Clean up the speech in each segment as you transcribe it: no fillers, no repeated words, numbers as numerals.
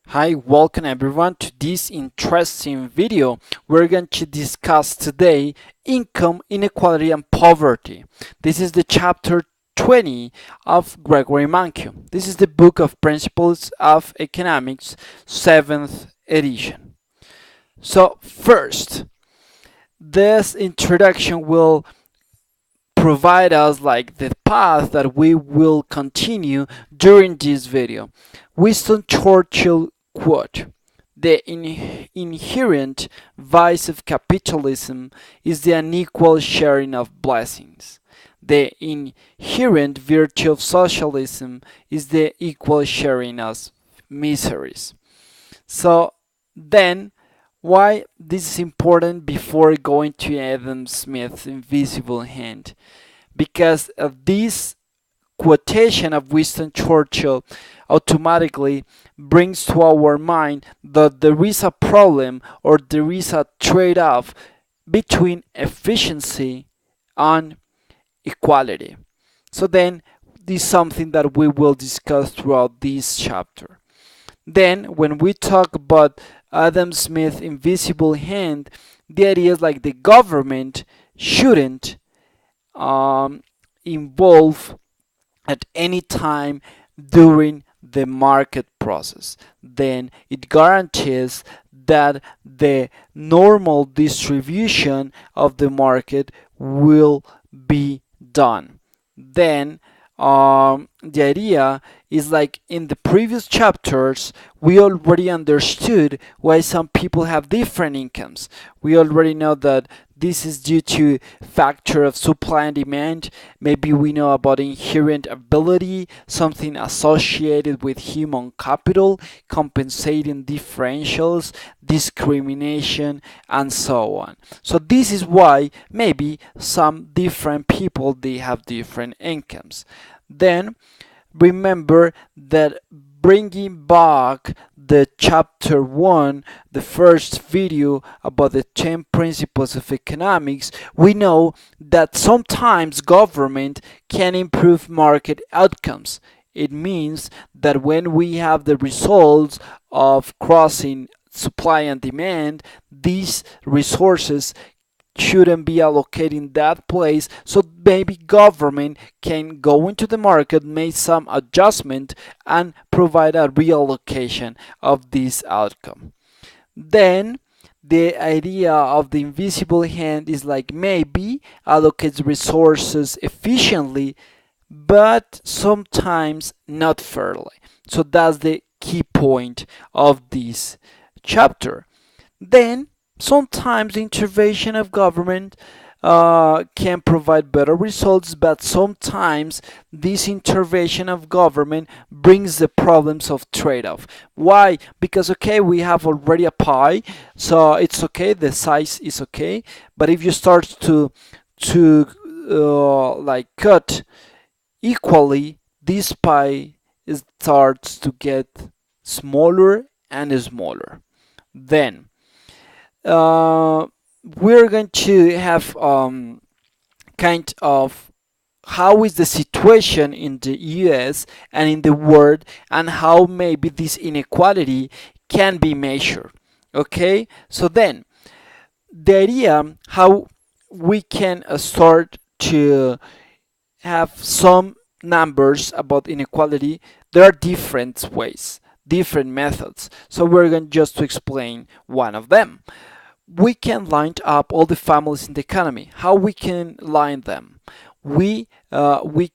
Hi, welcome everyone to this interesting video. We're going to discuss today income inequality and poverty. This is the chapter 20 of Gregory Mankiw. This is the book of Principles of Economics, 7th edition. So first, this introduction will provide us like the path that we will continue during this video. Winston Churchill quote: "The inherent vice of capitalism is the unequal sharing of blessings. The inherent virtue of socialism is the equal sharing of miseries." So then, why this is important before going to Adam Smith's invisible hand? Because of this quotation of Winston Churchill automatically brings to our mind that there is a problem or there is a trade-off between efficiency and equality. So then this is something that we will discuss throughout this chapter. Then when we talk about Adam Smith's invisible hand, the idea is like the government shouldn't involve at any time during the market process. Then it guarantees that the normal distribution of the market will be done. Then the idea is like in the previous chapters, we already understood why some people have different incomes. We already know that this is due to factor of supply and demand. Maybe we know about inherent ability, something associated with human capital, compensating differentials, discrimination, and so on. So this is why maybe some different people, they have different incomes. Then remember that bringing back the chapter 1, the first video about the 10 principles of economics, we know that sometimes government can improve market outcomes. It means that when we have the results of crossing supply and demand, these resources shouldn't be allocated in that place, so maybe government can go into the market, make some adjustment, and provide a reallocation of this outcome. Then the idea of the invisible hand is like maybe allocates resources efficiently, but sometimes not fairly. So that's the key point of this chapter. Then sometimes the intervention of government can provide better results, but sometimes this intervention of government brings the problems of trade-off. Why? Because okay, we have already a pie, so it's okay, the size is okay, but if you start to like cut equally, this pie starts to get smaller and smaller. Then we're going to have kind of how is the situation in the US and in the world, and how maybe this inequality can be measured. Okay, so then the idea how we can start to have some numbers about inequality. There are different ways, different methods, so we're going just to explain one of them. We can line up all the families in the economy. How we can line them? We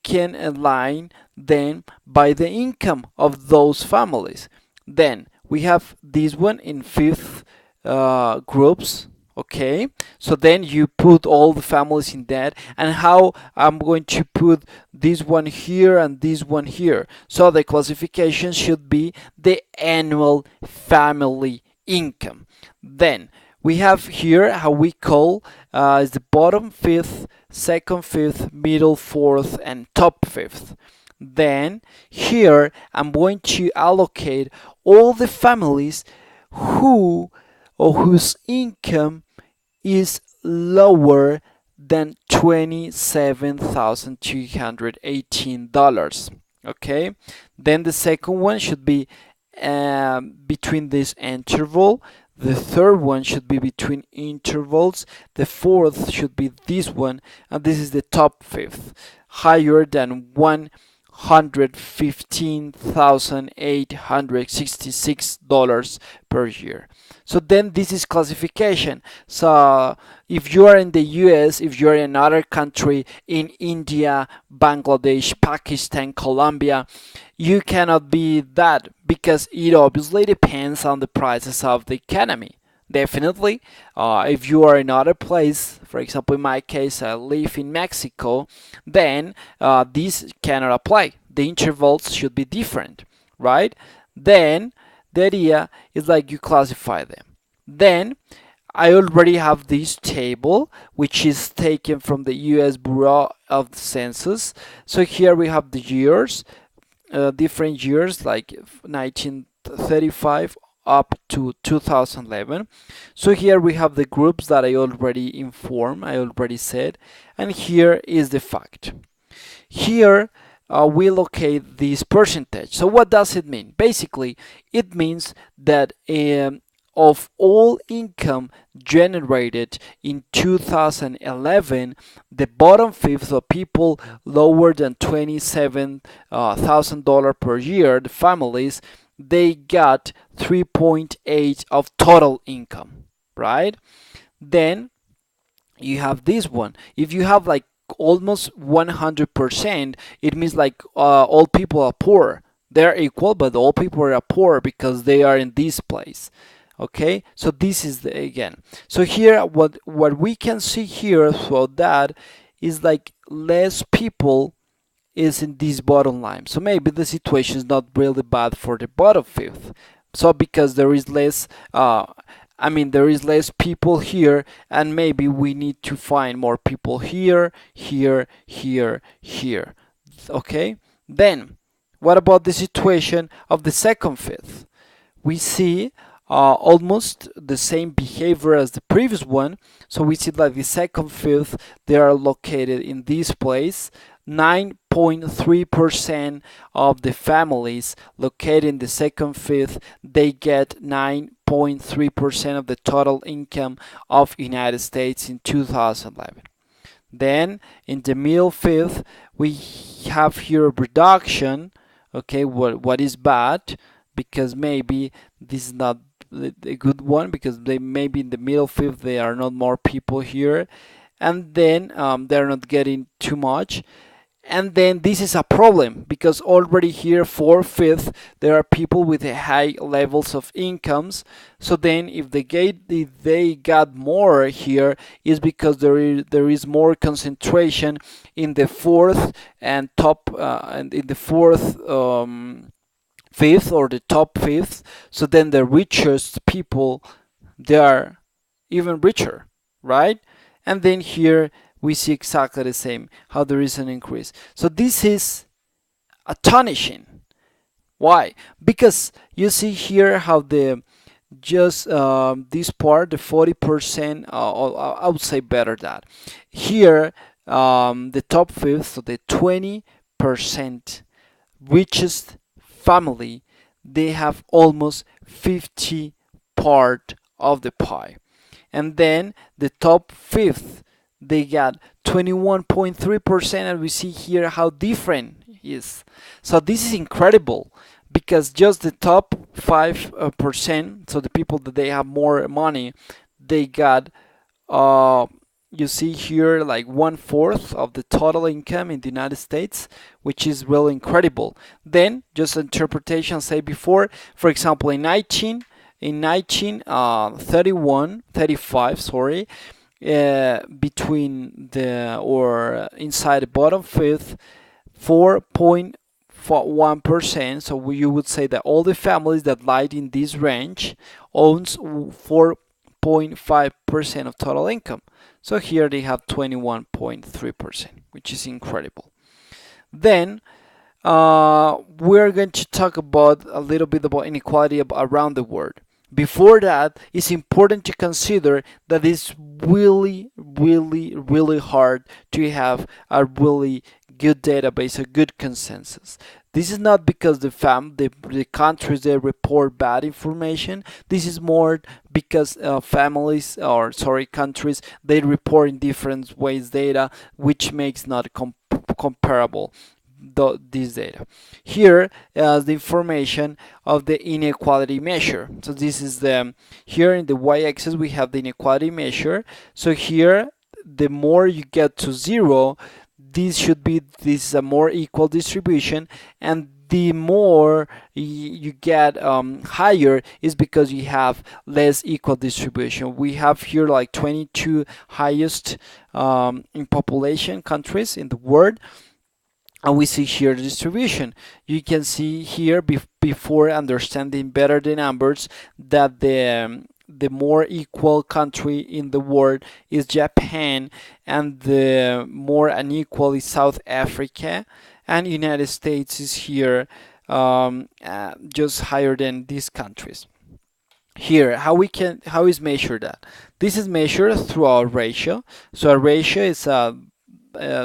can align them by the income of those families. Then we have this one in fifth groups. Okay, so then you put all the families in that, and how I'm going to put this one here and this one here. So the classification should be the annual family income. Then we have here how we call is the bottom fifth, second fifth, middle fourth, and top fifth. Then here I'm going to allocate all the families who or whose income is lower than $27,218. Okay, then the second one should be between this interval. The third one should be between intervals. The fourth should be this one, and this is the top fifth, higher than $115,866 per year. So then this is classification. So if you are in the US, if you're in another country, in India, Bangladesh, Pakistan, Colombia, you cannot be that, because it obviously depends on the prices of the economy. Definitely, if you are in other place, for example, in my case, I live in Mexico, then this cannot apply. The intervals should be different, right? Then the idea is like you classify them. Then I already have this table, which is taken from the US Bureau of the Census. So here we have the years, different years like 1935 up to 2011. So here we have the groups that I already said, and here is the fact. Here we locate this percentage. So what does it mean? Basically, it means that of all income generated in 2011, the bottom fifth of people lower than $27,000 per year, the families, they got 3.8 of total income, right? Then you have this one. If you have like almost 100%, it means like all people are poor. They're equal, but all people are poor because they are in this place. Okay, so this is the, again. So here, what we can see here for that is like less people is in this bottom line. So maybe the situation is not really bad for the bottom fifth. So because there is less, there is less people here, and maybe we need to find more people here, here, here, here. Okay. Then, what about the situation of the second fifth? We see almost the same behavior as the previous one. So we see like the second fifth, they are located in this place. 9.3% of the families located in the second fifth, they get 9.3% of the total income of United States in 2011. Then in the middle fifth, we have here a reduction. Okay, what is bad? Because maybe this is not a good one, because they maybe in the middle fifth there are not more people here, and then they're not getting too much. And then this is a problem, because already here 4/5 there are people with high levels of incomes. So then if they got more here, is because there is more concentration in the fourth and top and in the fourth fifth, or the top fifth. So then the richest people, they are even richer, right? And then here we see exactly the same, how there is an increase. So this is astonishing. Why? Because you see here how the just this part, the 40%, I would say better that here the top fifth, so the 20% richest family, they have almost 50 part of the pie. And then the top fifth, they got 21.3%, and we see here how different it is. So this is incredible, because just the top 5%, so the people that they have more money, they got you see here like 1/4 of the total income in the United States, which is really incredible. Then just interpretation, say before, for example, in 1935, sorry, between the or inside the bottom fifth, 4.1%. So you would say that all the families that lie in this range owns 4.5% of total income. So here they have 21.3%, which is incredible. Then we're going to talk about a little bit about inequality around the world. Before that, it's important to consider that it's really, really, really hard to have a really good database, a good consensus. This is not because the countries they report bad information. This is more because families, or sorry, countries, they report in different ways data, which makes not comparable this data. Here is the information of the inequality measure. So this is the, here in the y-axis we have the inequality measure. So here, the more you get to zero, this is a more equal distribution, and the more you get higher is because you have less equal distribution. We have here like 22 highest in population countries in the world, and we see here the distribution. You can see here before understanding better the numbers that the more equal country in the world is Japan, and the more unequal is South Africa, and United States is here just higher than these countries. Here, how is measured that? This is measured through a ratio. So a ratio is a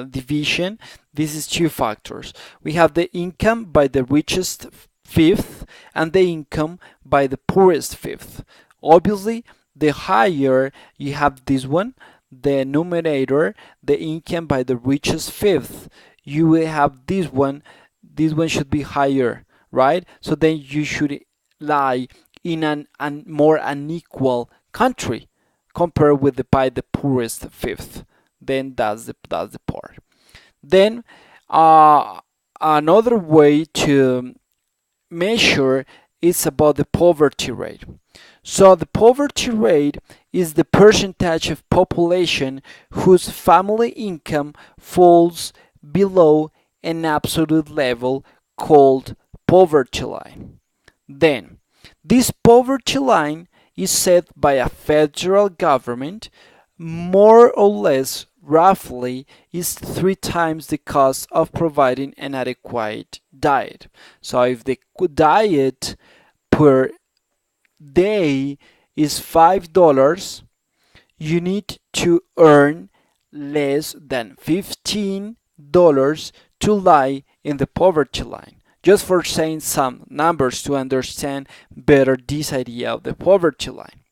division. This is two factors. We have the income by the richest fifth and the income by the poorest fifth. Obviously, the higher you have this one, the numerator, the income by the richest fifth, you will have this one. This one should be higher, right? So then you should lie in an more unequal country compared with by the poorest fifth. Then that's the part. Then another way to measure is about the poverty rate. So the poverty rate is the percentage of population whose family income falls below an absolute level called poverty line. Then this poverty line is set by a federal government, more or less roughly is 3 times the cost of providing an adequate diet. So if the diet per day is $5, you need to earn less than $15 to lie in the poverty line. Just for saying some numbers to understand better this idea of the poverty line.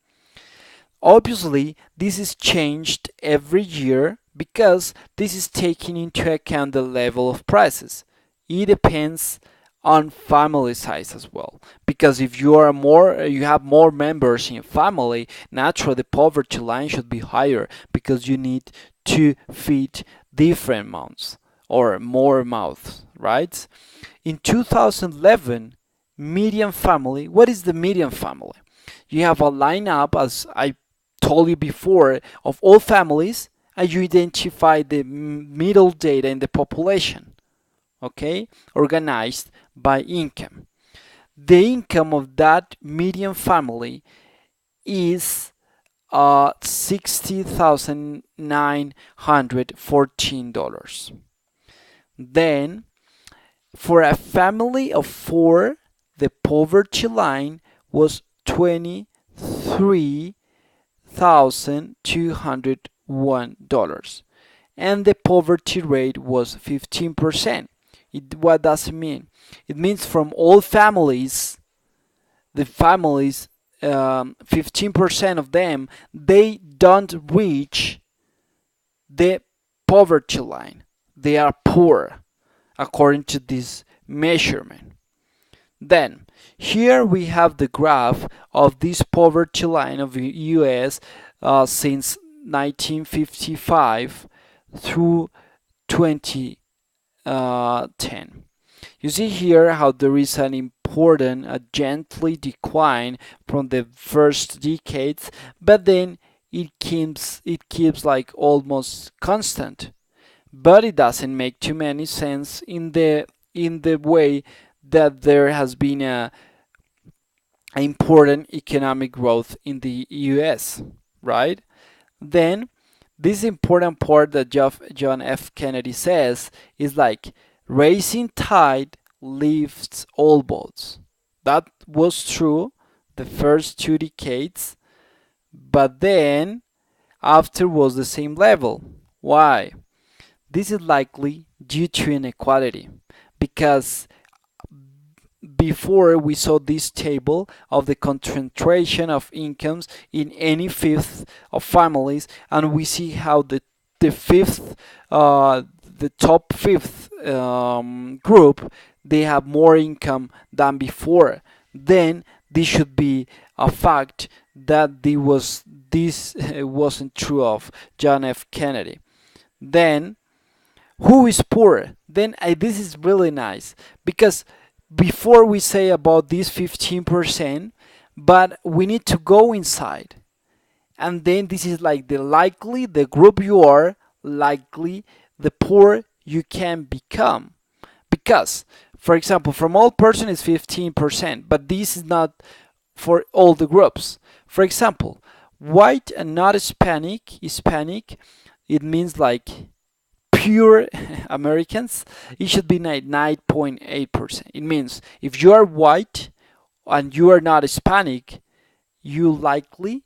Obviously, this is changed every year because this is taking into account the level of prices. It depends on family size as well, because if you have more members in your family, naturally the poverty line should be higher because you need to feed different mouths or more mouths, right? In 2011, median family, what is the median family? You have a lineup, as I told you before, of all families, and you identify the middle data in the population, okay, organized by income. The income of that median family is $60,914. Then, for a family of 4, the poverty line was $23,201, and the poverty rate was 15%. What does it mean? It means from all families, the families, 15% of them, they don't reach the poverty line. They are poor, according to this measurement. Then, here we have the graph of this poverty line of the US since 1955 through 2010. You see here how there is an important, a gently decline from the first decades, but then it keeps like almost constant. But it doesn't make too many sense in the way that there has been a important economic growth in the US, right? Then this important part that John F. Kennedy says is like rising tide lifts all boats. That was true the first 2 decades, but then after was the same level. Why? This is likely due to inequality, because before we saw this table of the concentration of incomes in any fifth of families, and we see how the fifth, the top fifth group, they have more income than before. Then this should be a fact that this wasn't true of John F. Kennedy. Then who is poor? Then this is really nice, because before we say about this 15%, but we need to go inside. And then this is like the group you are, likely the poor you can become. Because, for example, from all person is 15%, but this is not for all the groups. For example, white and not Hispanic, it means like pure Americans, it should be 9.8%. It means if you are white and you are not Hispanic, you likely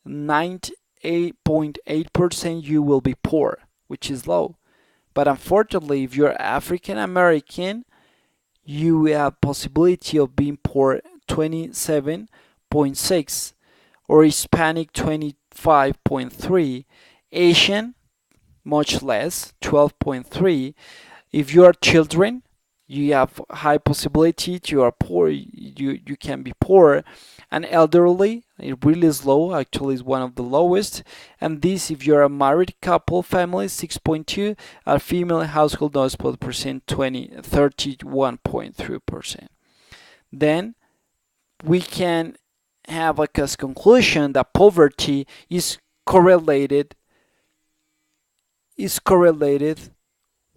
98.8% you will be poor, which is low. But unfortunately, if you're African American, you have possibility of being poor 27.6, or Hispanic 25.3, Asian much less 12.3. If you are children, you have high possibility you are poor, you can be poor. And elderly, it really is low, actually is one of the lowest. And this, if you're a married couple family, 6.2, a female household noise percent 31.3%. Then we can have like a conclusion that poverty is correlated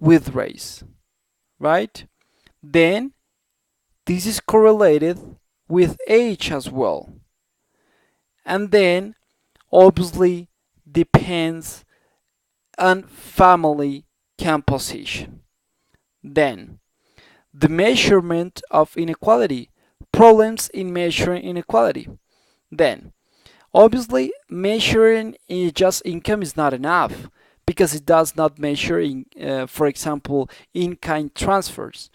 with race, right? Then this is correlated with age as well. And then obviously depends on family composition. Then the measurement of inequality, problems in measuring inequality. Then obviously measuring just income is not enough, because it does not measure, for example, in-kind transfers.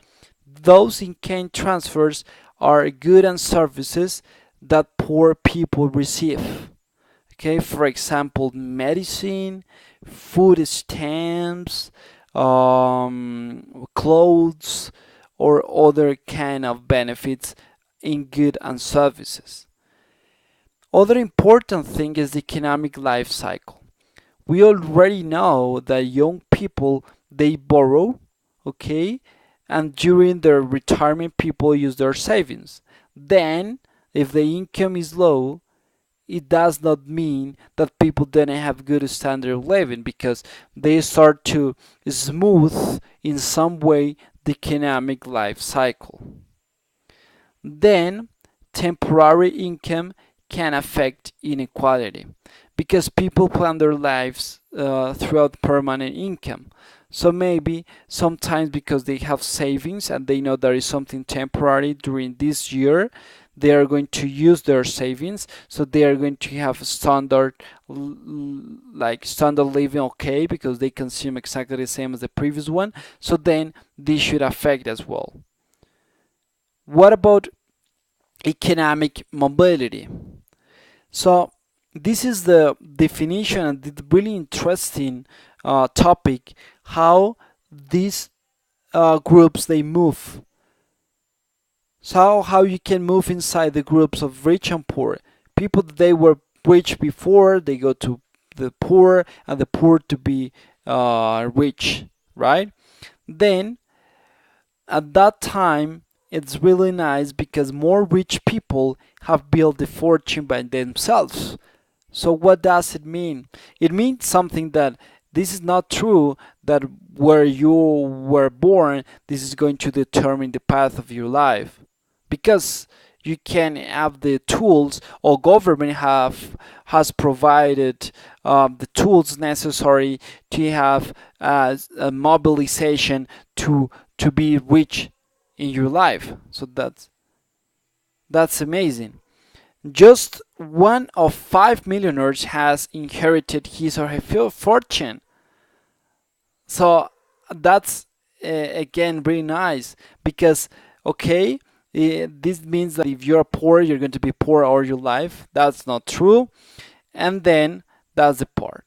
Those in-kind transfers are goods and services that poor people receive. Okay, for example, medicine, food stamps, clothes, or other kind of benefits in goods and services. Other important thing is the economic life cycle. We already know that young people, they borrow, okay, and during their retirement people use their savings. Then if the income is low, it does not mean that people didn't have good standard of living, because they start to smooth in some way the economic life cycle. Then temporary income can affect inequality, because people plan their lives throughout permanent income. So maybe sometimes because they have savings and they know there is something temporary during this year, they are going to use their savings, so they are going to have standard living, okay, because they consume exactly the same as the previous one. So then this should affect as well. What about economic mobility? So this is the definition, and the really interesting topic, how these groups they move. So how you can move inside the groups of rich and poor. People, they were rich before, they go to the poor, and the poor to be rich, right? Then at that time, it's really nice because more rich people have built a fortune by themselves. So what does it mean? It means something that this is not true, that where you were born, this is going to determine the path of your life. Because you can have the tools, or government has provided the tools necessary to have a mobilization to be rich in your life. So that's amazing. Just 1 of 5 millionaires has inherited his or her fortune. So that's again really nice, because okay, This means that if you're poor, you're going to be poor all your life. That's not true. And then that's the part.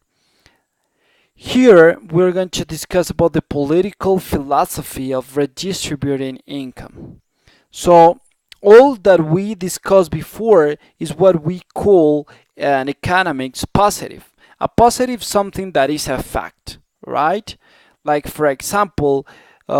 Here we're going to discuss about the political philosophy of redistributing income. So all that we discussed before is what we call an economics positive. A positive something that is a fact, right? Like for example, we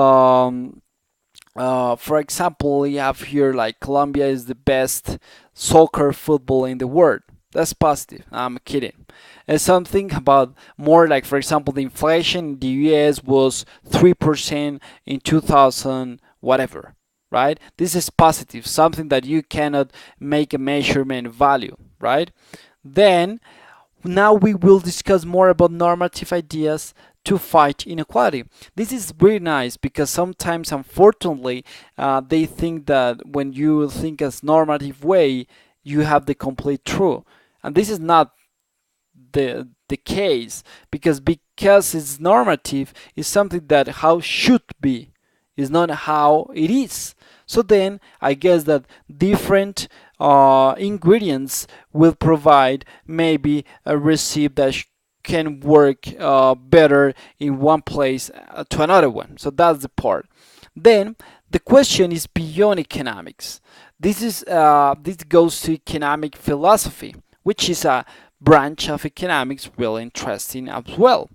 have here like Colombia is the best soccer football in the world. That's positive. I'm kidding. And something about more like, for example, the inflation in the US was 3% in 2000, whatever, right? This is positive, something that you cannot make a measurement value, right? Then, now we will discuss more about normative ideas to fight inequality. This is really nice because sometimes, unfortunately, they think that when you think as normative way, you have the complete truth, and this is not the case because it's normative is something that how should be is not how it is. So then I guess that different ingredients will provide maybe a recipe that can work better in one place to another one. So that's the part. Then the question is beyond economics. This goes to economic philosophy, which is a branch of economics really interesting as well.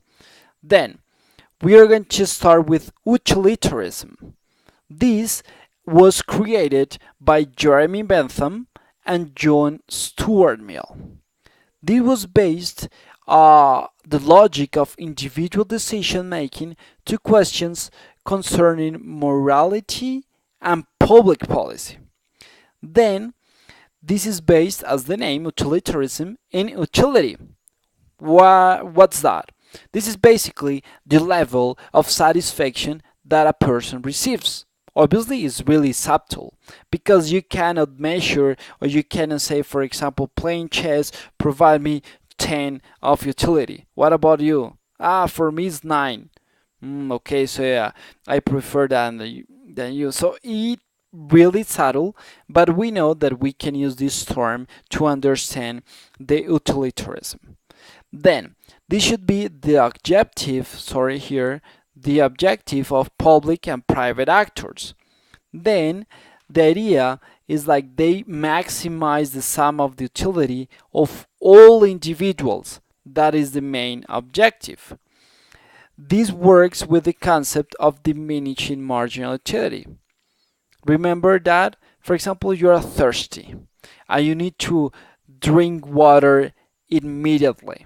Then we are going to start with utilitarianism. This was created by Jeremy Bentham and John Stuart Mill. This was based the logic of individual decision making to questions concerning morality and public policy. Then this is based, as the name, utilitarianism, in utility. What's that? This is basically the level of satisfaction that a person receives. Obviously, it's really subtle because you cannot measure or you cannot say, for example, playing chess provide me 10 of utility. What about you? For me it's 9. Okay, so yeah, I prefer that than you. So it really subtle, but we know that we can use this term to understand the utilitarianism. Then this should be the the objective of public and private actors. Then the idea is like they maximize the sum of the utility of all individuals. That is the main objective. This works with the concept of diminishing marginal utility. Remember that, for example, you are thirsty and you need to drink water immediately.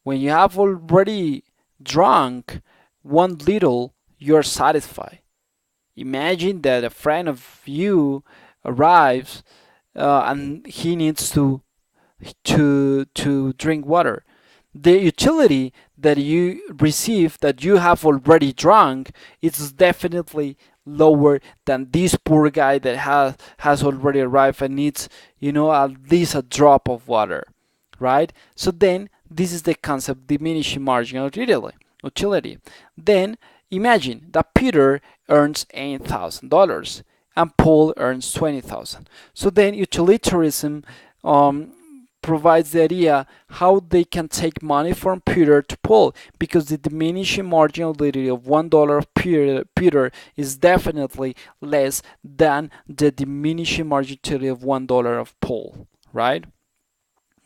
When you have already drunk one little, you're satisfied. Imagine that a friend of you arrives and he needs to drink water. The utility that you receive that you have already drunk is definitely lower than this poor guy that has already arrived and needs at least a drop of water, right? So then this is the concept diminishing marginal utility. Then imagine that Peter earns $8,000 and Paul earns $20,000. So then utilitarianism provides the idea how they can take money from Peter to Paul, because the diminishing marginal utility of $1 of Peter is definitely less than the diminishing marginal utility of $1 of Paul, right?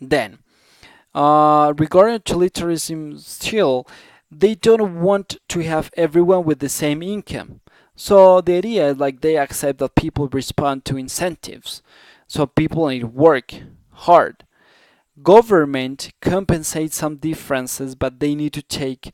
Then, regarding utilitarianism still, they don't want to have everyone with the same income. So the idea is like they accept that people respond to incentives. So people need to work hard. Government compensates some differences, but they need to take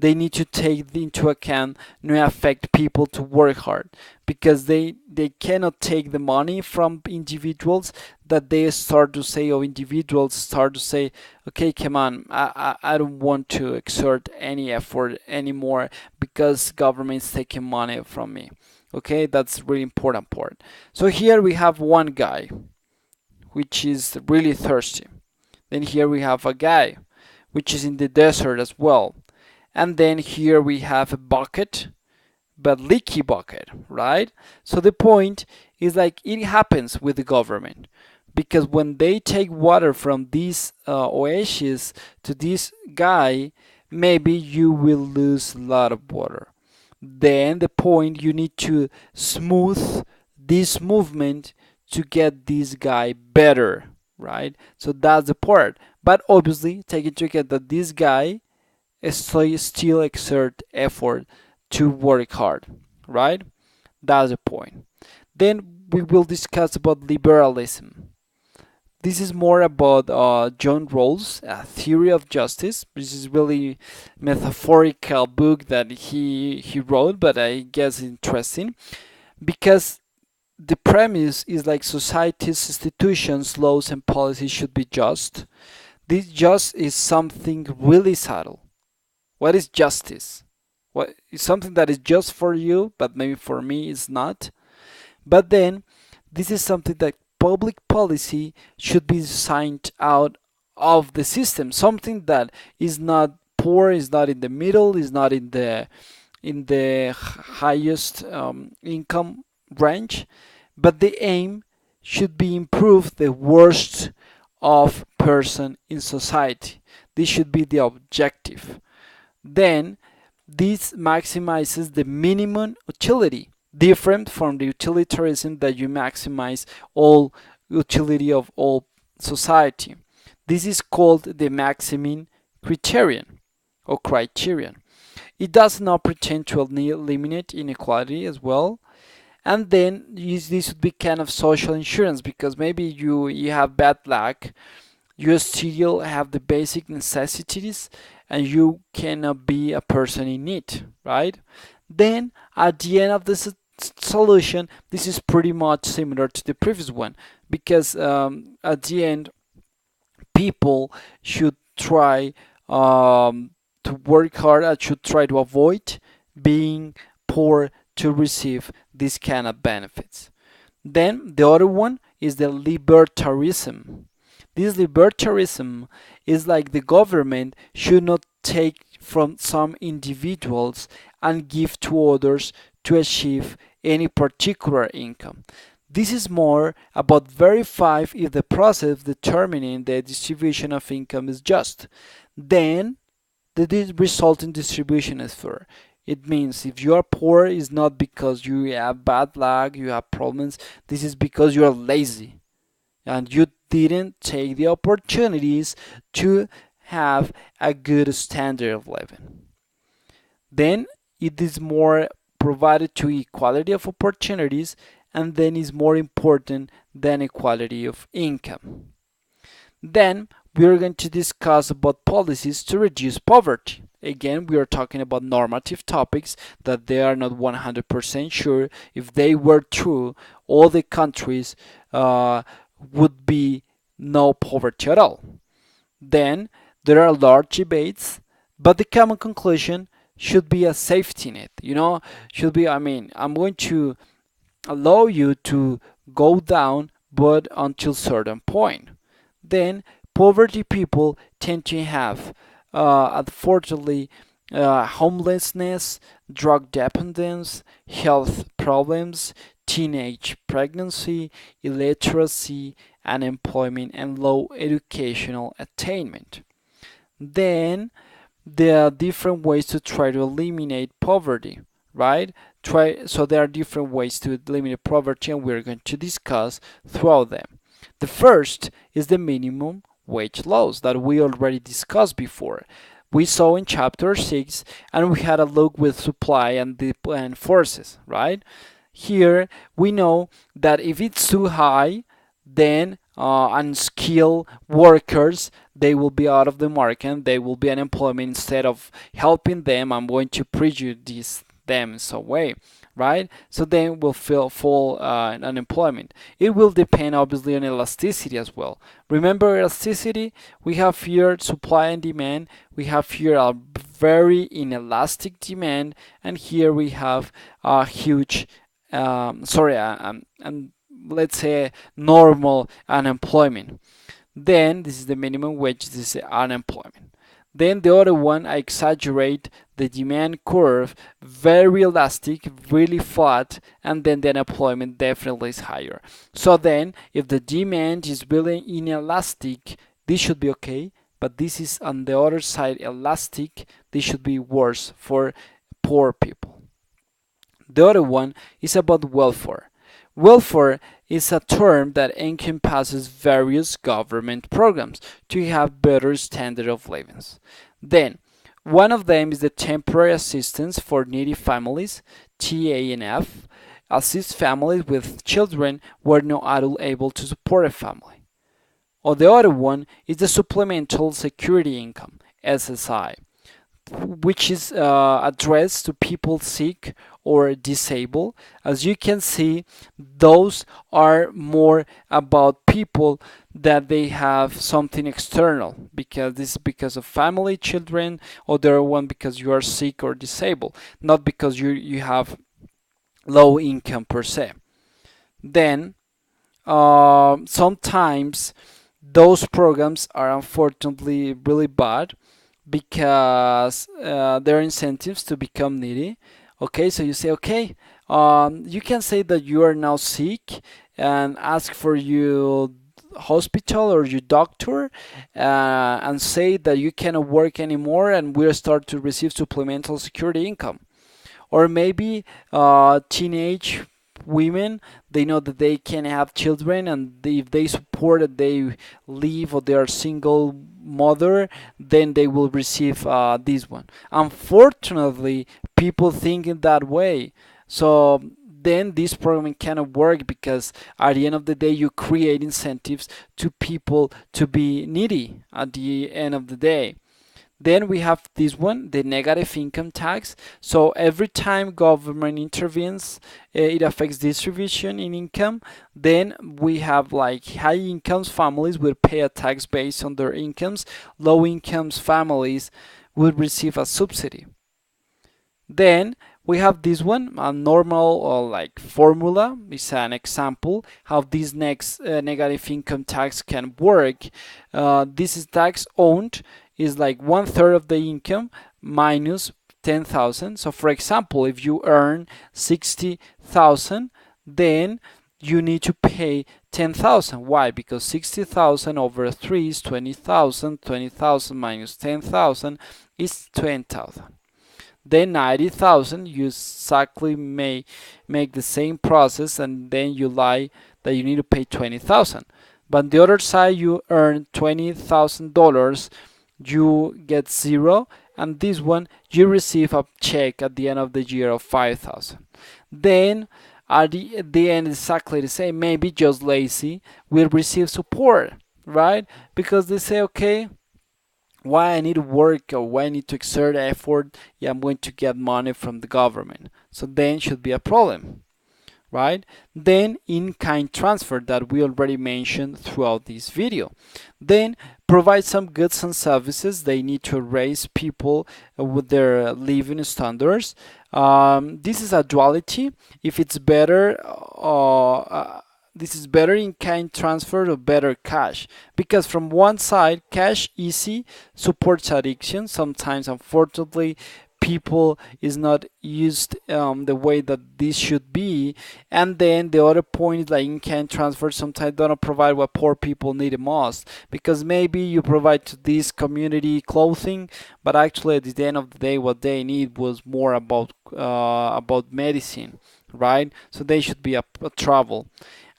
into account no affect people to work hard, because they cannot take the money from individuals that they start to say, or individuals start to say, okay, come on, I don't want to exert any effort anymore because government's taking money from me. Okay, that's a really important part. So here we have one guy which is really thirsty. Then here we have a guy which is in the desert as well. And then here we have a bucket but leaky bucket, right? So the point is like it happens with the government because when they take water from this oasis to this guy, maybe you will lose a lot of water. Then the point you need to smooth this movement to get this guy better, right? So that's the part. But obviously, take into account that this guy still exert effort to work hard, right? That's the point. Then we will discuss about liberalism. This is more about John Rawls, A Theory of Justice. This is really metaphorical book that he wrote, but I guess interesting because the premise is like society's institutions, laws, and policies should be just. This just is something really subtle. What is justice? What is something that is just for you, but maybe for me it's not? But then this is something that public policy should be designed out of the system. Something that is not poor, is not in the middle, is not in the highest income range, but the aim should be improve the worst of person in society. This should be the objective. Then this maximizes the minimum utility, different from the utilitarianism that you maximize all utility of all society. This is called the maximum criterion or criterion. It does not pretend to eliminate inequality as well. And then this would be kind of social insurance because maybe you have bad luck, you still have the basic necessities and you cannot be a person in need, right? Then at the end of this solution, this is pretty much similar to the previous one because at the end, people should try to work hard and should try to avoid being poor to receive these kind of benefits. Then the other one is the libertarism. This libertarism is like the government should not take from some individuals and give to others to achieve any particular income. This is more about verify if the process determining the distribution of income is just. Then the resulting distribution is fair. It means if you are poor, it's not because you have bad luck, you have problems. This is because you are lazy and you didn't take the opportunities to have a good standard of living. Then it is more provided to equality of opportunities and then is more important than equality of income. Then we are going to discuss about policies to reduce poverty. Again, we are talking about normative topics that they are not 100% sure if they were true, all the countries would be no poverty at all. Then there are large debates, but the common conclusion should be a safety net. Should be, I'm going to allow you to go down, but until certain point. Then poverty people tend to have, unfortunately, homelessness, drug dependence, health problems, teenage pregnancy, illiteracy, unemployment, and low educational attainment. Then there are different ways to try to eliminate poverty, right? So there are different ways to eliminate poverty, and we're going to discuss throughout them. The first is the minimum wage laws that we already discussed before. We saw in chapter 6 and we had a look with supply and forces, right? Here we know that if it's too high, then unskilled workers, they will be out of the market, they will be unemployment. Instead of helping them, I'm going to prejudice them in some way, right? So then will fall in unemployment. It will depend obviously on elasticity as well. Remember elasticity? We have here supply and demand. We have here a very inelastic demand, and here we have a huge, and let's say normal unemployment. Then this is the minimum wage. This is unemployment. Then the other one, I exaggerate the demand curve, very elastic, really flat, and then the unemployment definitely is higher. So then, if the demand is really inelastic, this should be okay, but this is on the other side elastic, this should be worse for poor people. The other one is about welfare. Welfare is a term that encompasses various government programs to have better standard of living. Then, one of them is the temporary assistance for needy families, TANF, assist families with children where no adult able to support a family. Or the other one is the supplemental security income, SSI, which is addressed to people sick or disabled. As you can see, those are more about people that they have something external, because this is because of family, children, or the other one because you are sick or disabled, not because you have low income per se. Then sometimes those programs are unfortunately really bad because there are incentives to become needy. Okay, so you say, okay, you can say that you are now sick and ask for your hospital or your doctor and say that you cannot work anymore and will start to receive supplemental security income. Or maybe teenage women, they know that they can have children, and if they support that they leave or they are single mother, then they will receive this one. Unfortunately, people think in that way. So then this program cannot work, because at the end of the day you create incentives to people to be needy at the end of the day. Then we have this one, the negative income tax. So every time government intervenes, it affects distribution in income. Then we have like high incomes families will pay a tax based on their incomes. Low incomes families will receive a subsidy. Then we have this one, a normal or like formula. It's an example how this next negative income tax can work. This is tax owned is like 1/3 of the income minus 10,000. So for example, if you earn 60,000, then you need to pay 10,000. Why? Because 60,000 over 3 is 20,000. 20,000 minus 10,000 is 20,000. Then 90,000, you exactly may make the same process, and then you lie that you need to pay 20,000. But on the other side, you earn $20,000, you get zero, and this one you receive a check at the end of the year of 5,000. Then at the end, exactly the same. Maybe just lazy will receive support, right? Because they say, okay, why I need to work or why I need to exert effort, yeah, I'm going to get money from the government. So then should be a problem, right? Then in-kind transfer that we already mentioned throughout this video. Then provide some goods and services. They need to raise people with their living standards. This is a duality. If it's better, this is better in-kind transfer or better cash, because from one side, cash easy supports addiction. Sometimes, unfortunately, people is not used the way that this should be. And then the other point is like in-kind transfer sometimes don't provide what poor people need the most, because maybe you provide to this community clothing, but actually at the end of the day what they need was more about medicine, right? So they should be a travel.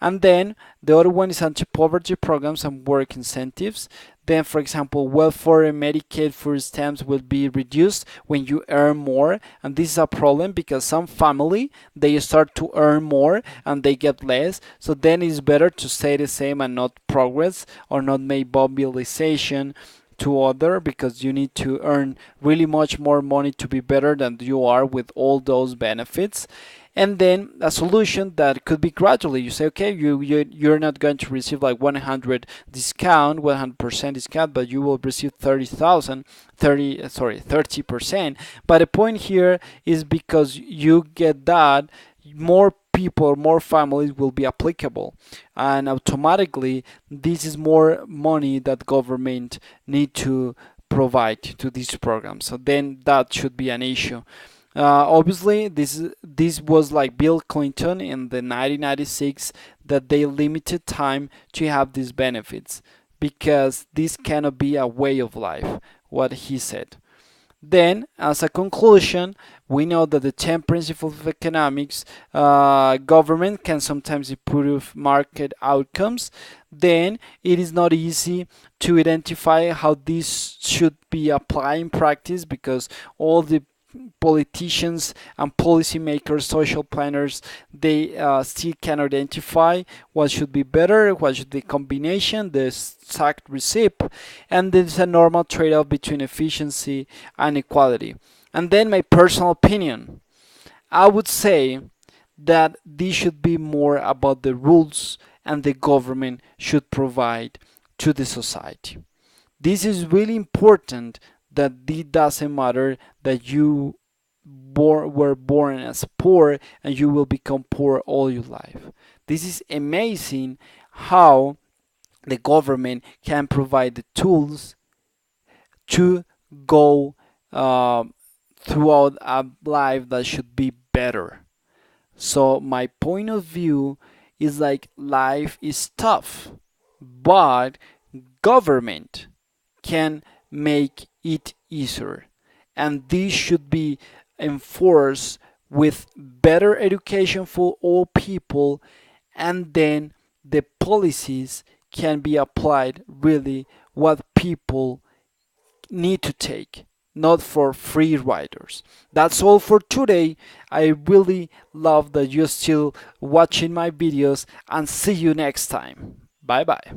And then the other one is anti-poverty programs and work incentives. Then, for example, welfare and Medicaid food stamps will be reduced when you earn more. And this is a problem because some family, they start to earn more and they get less. So then it's better to stay the same and not progress or not make mobilization to other, because you need to earn really much more money to be better than you are with all those benefits. And then a solution that could be gradually. You say, okay, you're not going to receive like 100% discount, but you will receive 30%. But the point here is because you get that, more people, more families will be applicable, and automatically this is more money that government need to provide to this program. So then that should be an issue. Obviously, this was like Bill Clinton in the 1996 that they limited time to have these benefits because this cannot be a way of life, what he said. Then, as a conclusion, we know that the 10 principles of economics, government can sometimes improve market outcomes. Then, it is not easy to identify how this should be applied in practice because all the politicians and policymakers, social planners, they still can identify what should be better, what should be the combination, the exact recipe, and there's a normal trade-off between efficiency and equality. And then my personal opinion, I would say that this should be more about the rules and the government should provide to the society. This is really important that it doesn't matter that you were born as poor and you will become poor all your life. This is amazing how the government can provide the tools to go throughout a life that should be better. So my point of view is like life is tough, but government can make it easier. And this should be enforced with better education for all people, and then the policies can be applied really what people need to take, not for free riders. That's all for today. I really love that you're still watching my videos and see you next time. Bye bye.